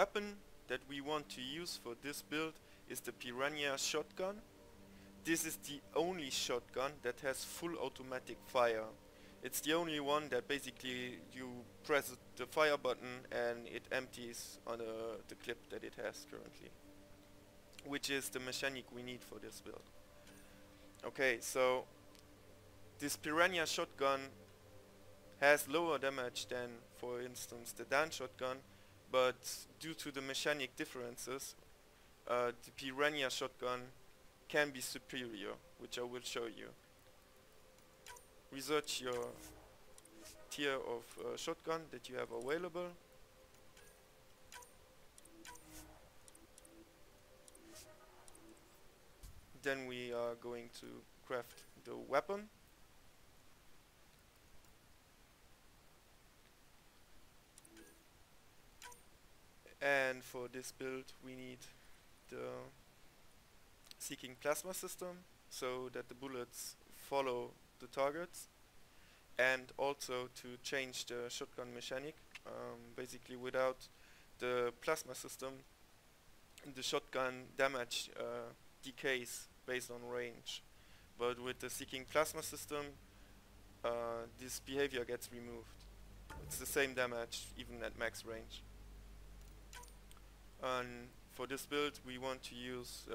weapon that we want to use for this build is the Piranha shotgun. This is the only shotgun that has full automatic fire. It's the only one that basically you press the fire button and it empties on the clip that it has currently, which is the mechanic we need for this build. Okay, so this Piranha shotgun has lower damage than, for instance, the Dan shotgun, but due to the mechanic differences, the Piranha shotgun can be superior, which I will show you. Research your tier of shotgun that you have available. Then we are going to craft the weapon. And for this build we need the seeking plasma system so that the bullets follow the targets, and also to change the shotgun mechanic. Basically without the plasma system the shotgun damage decays based on range, but with the seeking plasma system this behavior gets removed. It's the same damage even at max range. And for this build we want to use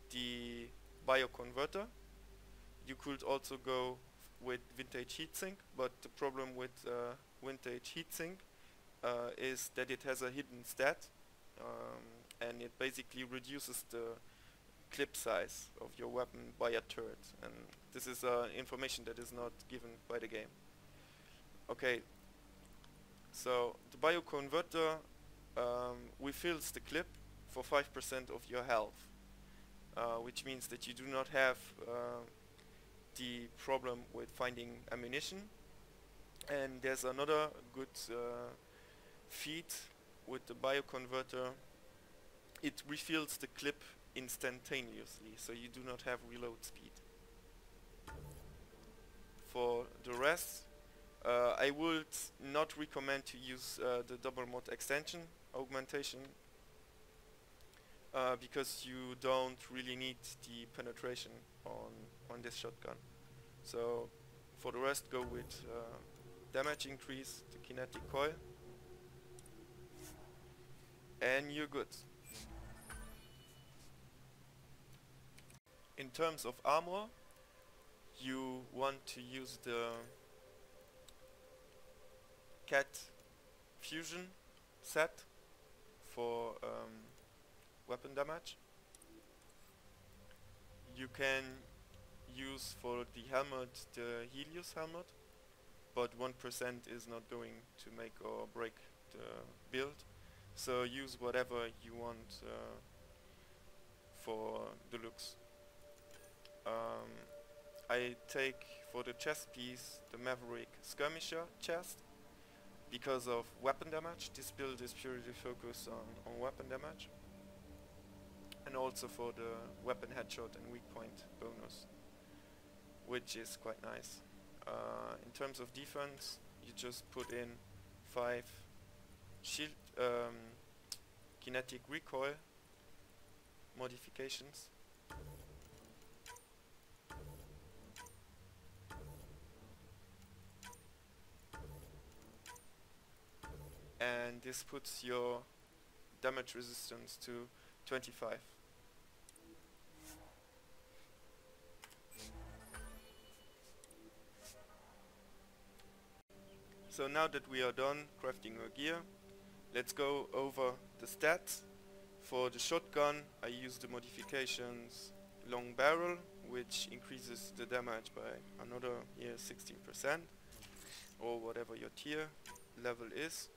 the bioconverter. You could also go with vintage heatsink, but the problem with vintage heatsink is that it has a hidden stat, and it basically reduces the clip size of your weapon by a third, and this is information that is not given by the game. Okay, so the bioconverter refills the clip for 5% of your health, which means that you do not have the problem with finding ammunition. And there's another good feat with the bioconverter: it refills the clip instantaneously, so you do not have reload speed. For the rest, I would not recommend to use the double mod extension augmentation because you don't really need the penetration on this shotgun. So for the rest, go with damage increase, the kinetic coil, and you're good. In terms of armor, you want to use the Cat Fusion set for weapon damage. You can use for the helmet the Helios helmet, but 1% is not going to make or break the build, so use whatever you want for the looks. I take for the chest piece the Maverick Skirmisher chest because of weapon damage. This build is purely focused on weapon damage, and also for the weapon headshot and weak point bonus, which is quite nice. In terms of defense, you just put in 5 shield kinetic recoil modifications. And this puts your damage resistance to 25. So now that we are done crafting our gear, let's go over the stats. For the shotgun, I use the modifications long barrel, which increases the damage by another 16%, or whatever your tier level is.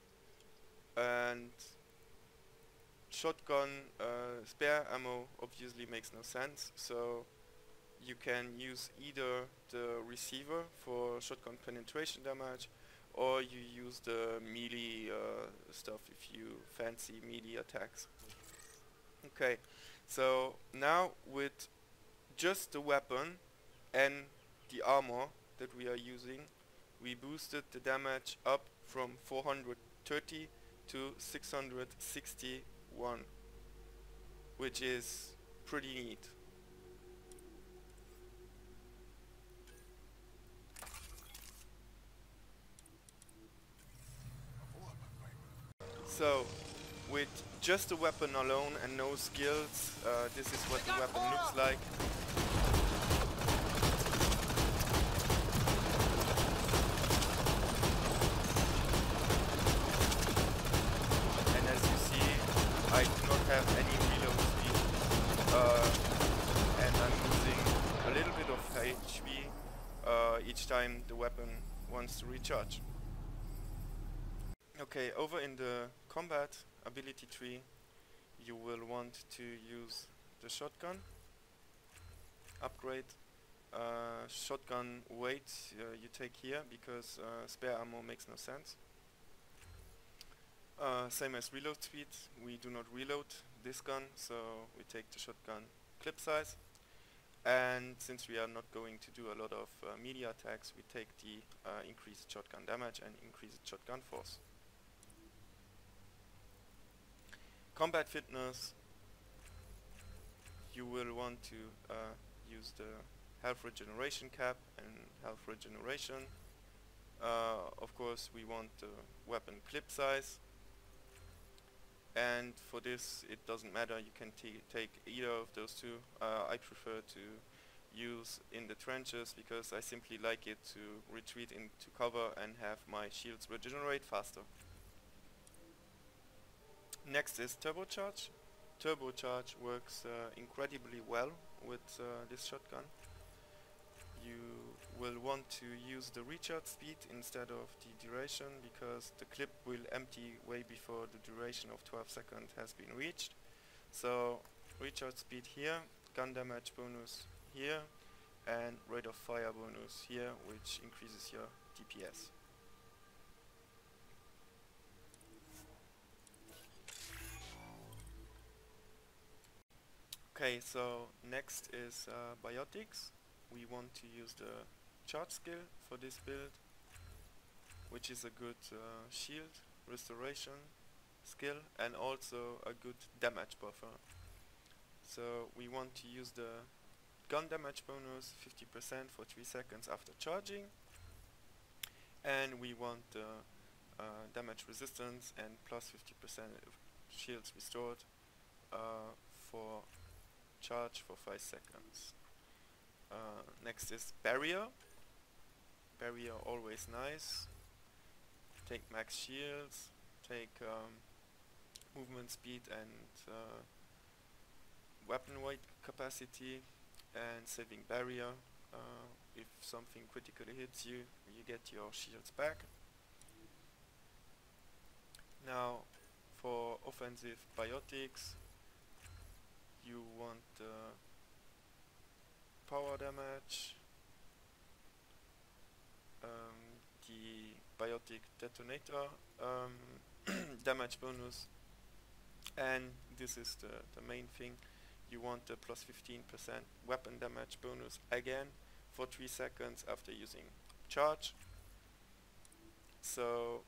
And shotgun spare ammo obviously makes no sense, so you can use either the receiver for shotgun penetration damage, or you use the melee stuff if you fancy melee attacks. Okay, so now with just the weapon and the armor that we are using, we boosted the damage up from 430 to 661, which is pretty neat. So, with just the weapon alone and no skills, this is what the weapon looks like. And as you see, I do not have any reload speed, and I'm losing a little bit of HP each time the weapon wants to recharge. Okay, over in the combat ability tree, you will want to use the shotgun. Upgrade shotgun weight you take here, because spare ammo makes no sense. Same as reload speed, we do not reload this gun, so we take the shotgun clip size. And since we are not going to do a lot of melee attacks, we take the increased shotgun damage and increased shotgun force. Combat fitness, you will want to use the health regeneration cap and health regeneration. Of course, we want the weapon clip size, and for this it doesn't matter, you can take either of those two. I prefer to use in the trenches because I simply like it to retreat into cover and have my shields regenerate faster. Next is Turbocharge. Turbocharge works incredibly well with this shotgun. You will want to use the recharge speed instead of the duration, because the clip will empty way before the duration of 12 seconds has been reached. So recharge speed here, gun damage bonus here, and rate of fire bonus here, which increases your DPS. Okay, so next is Biotics. We want to use the charge skill for this build, which is a good shield restoration skill and also a good damage buffer. So we want to use the gun damage bonus 50% for 3 seconds after charging, and we want the damage resistance and plus 50% of shields restored for charge for 5 seconds. Next is barrier. Barrier, always nice. Take max shields, take movement speed and weapon weight capacity, and saving barrier. If something critically hits you, you get your shields back. Now for offensive biotics, you want power damage, the biotic detonator damage bonus, and this is the main thing, you want the plus 15% weapon damage bonus again for 3 seconds after using charge. So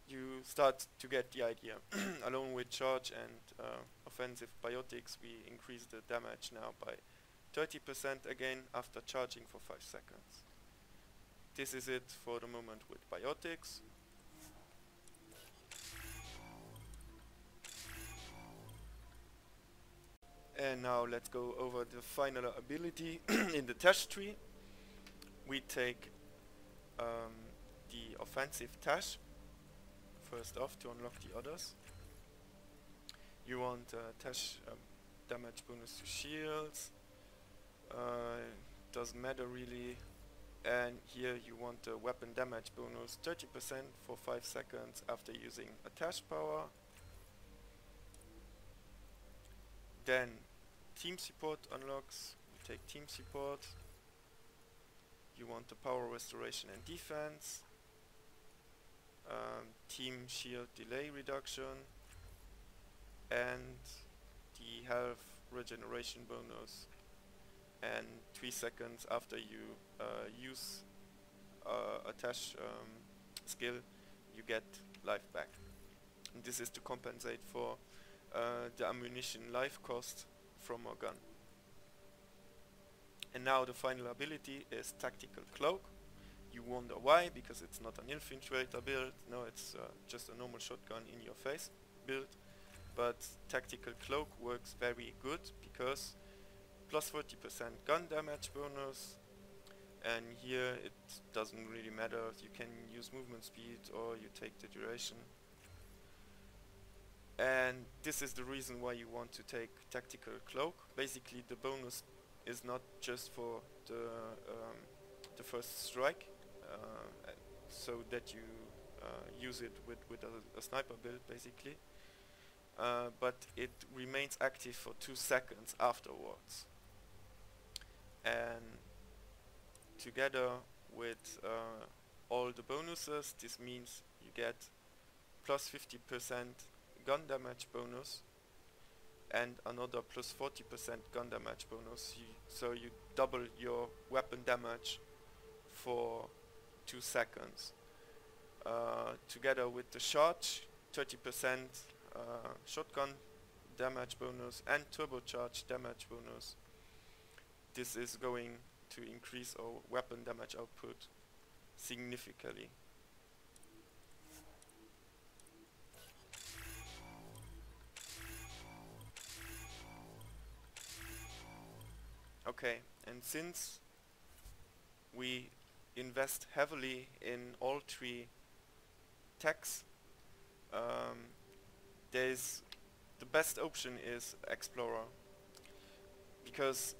you start to get the idea. Along with charge and offensive biotics, we increase the damage now by 30% again after charging for 5 seconds. This is it for the moment with biotics. And now let's go over the final ability in the Tash tree. We take the offensive Tash first off to unlock the others. You want Tash damage bonus to shields, doesn't matter really, and here you want the weapon damage bonus 30% for 5 seconds after using a Tash power. Then team support unlocks. You take team support. You want the power restoration and defense, team shield delay reduction, and the health regeneration bonus. And 3 seconds after you use a Tash skill, you get life back. And this is to compensate for the ammunition life cost from our gun. And now the final ability is Tactical Cloak. You wonder why, because it's not an infiltrator build, no, it's just a normal shotgun in your face build. But Tactical Cloak works very good because plus 40% gun damage bonus, and here it doesn't really matter, you can use movement speed or you take the duration. And this is the reason why you want to take Tactical Cloak. Basically the bonus is not just for the first strike, so that you use it with a sniper build basically, but it remains active for 2 seconds afterwards. And together with all the bonuses, this means you get plus 50% gun damage bonus and another plus 40% gun damage bonus, so you double your weapon damage for 2 seconds. Together with the charge, 30% shotgun damage bonus and turbocharged damage bonus, this is going to increase our weapon damage output significantly. Okay, and since we invest heavily in all 3 techs, the best option is Explorer, because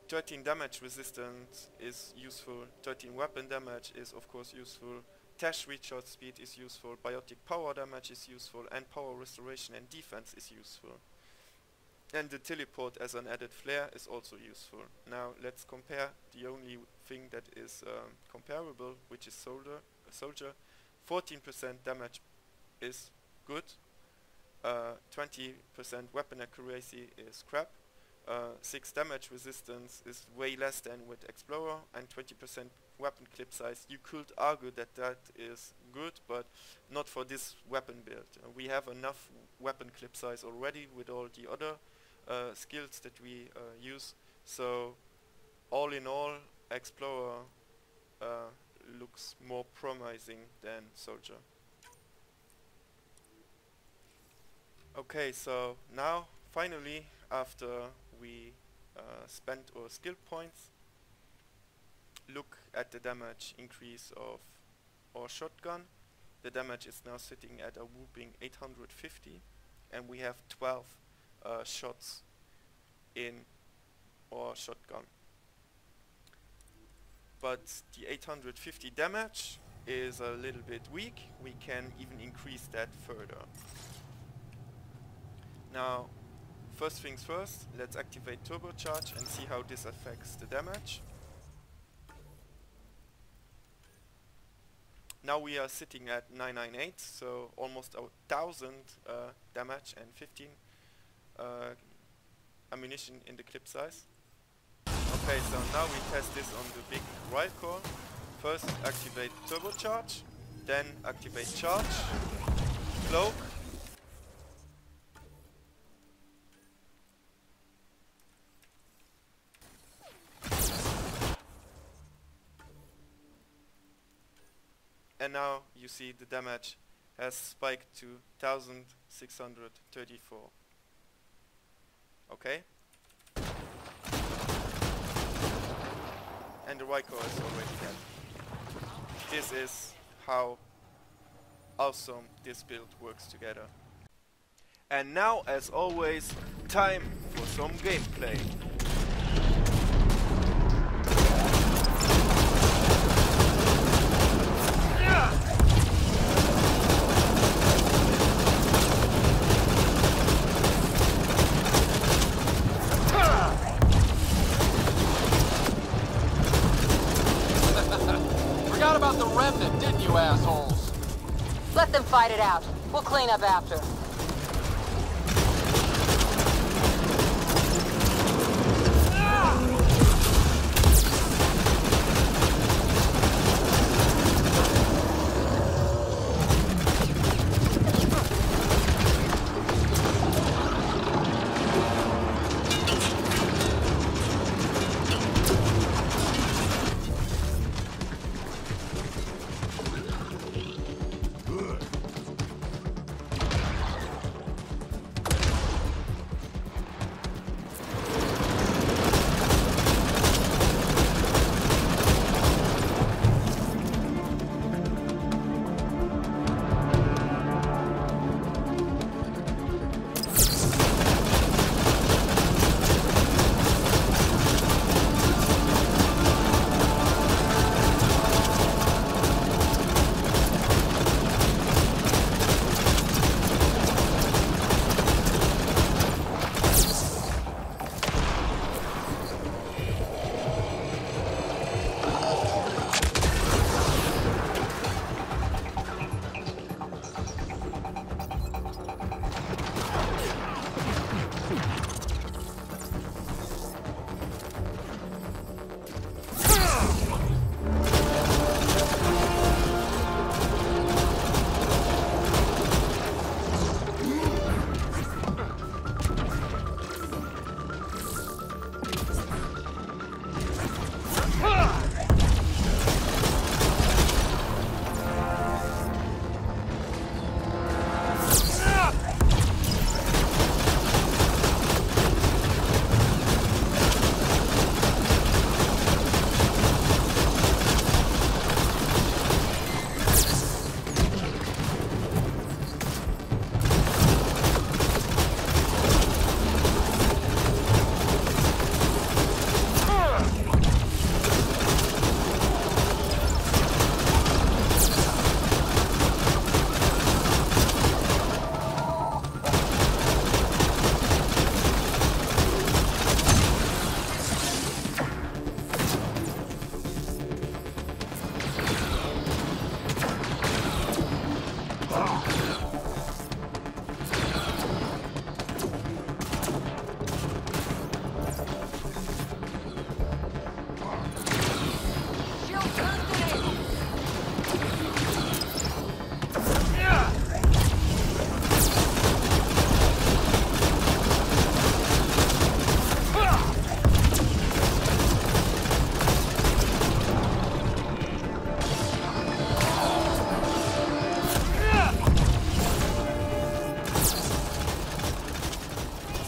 13 damage resistance is useful, 13 weapon damage is of course useful, Tash recharge speed is useful, biotic power damage is useful, and power restoration and defense is useful. And the teleport as an added flare is also useful. Now let's compare the only thing that is comparable, which is Soldier. 14% damage is good, 20% weapon accuracy is crap, 6 damage resistance is way less than with Explorer, and 20% weapon clip size. You could argue that that is good, but not for this weapon build. We have enough weapon clip size already with all the other skills that we use, so all in all Explorer looks more promising than Soldier. Okay, so now finally, after we spent our skill points, look at the damage increase of our shotgun. The damage is now sitting at a whooping 850, and we have 12 shots in our shotgun. But the 850 damage is a little bit weak. We can even increase that further. Now, first things first, let's activate Turbocharge and see how this affects the damage. Now we are sitting at 998, so almost 1000 damage and 15 ammunition in the clip size. Okay, so now we test this on the big rifle. First activate Turbocharge, then activate Charge, Cloak, and now you see the damage has spiked to 1634. Okay? And the Ryko is already dead. This is how awesome this build works together. And now, as always, time for some gameplay. About the remnant, didn't you, assholes? Let them fight it out. We'll clean up after.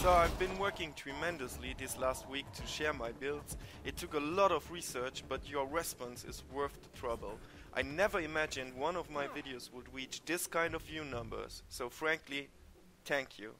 So I've been working tremendously this last week to share my builds. It took a lot of research, but your response is worth the trouble. I never imagined one of my videos would reach this kind of view numbers, so frankly, thank you.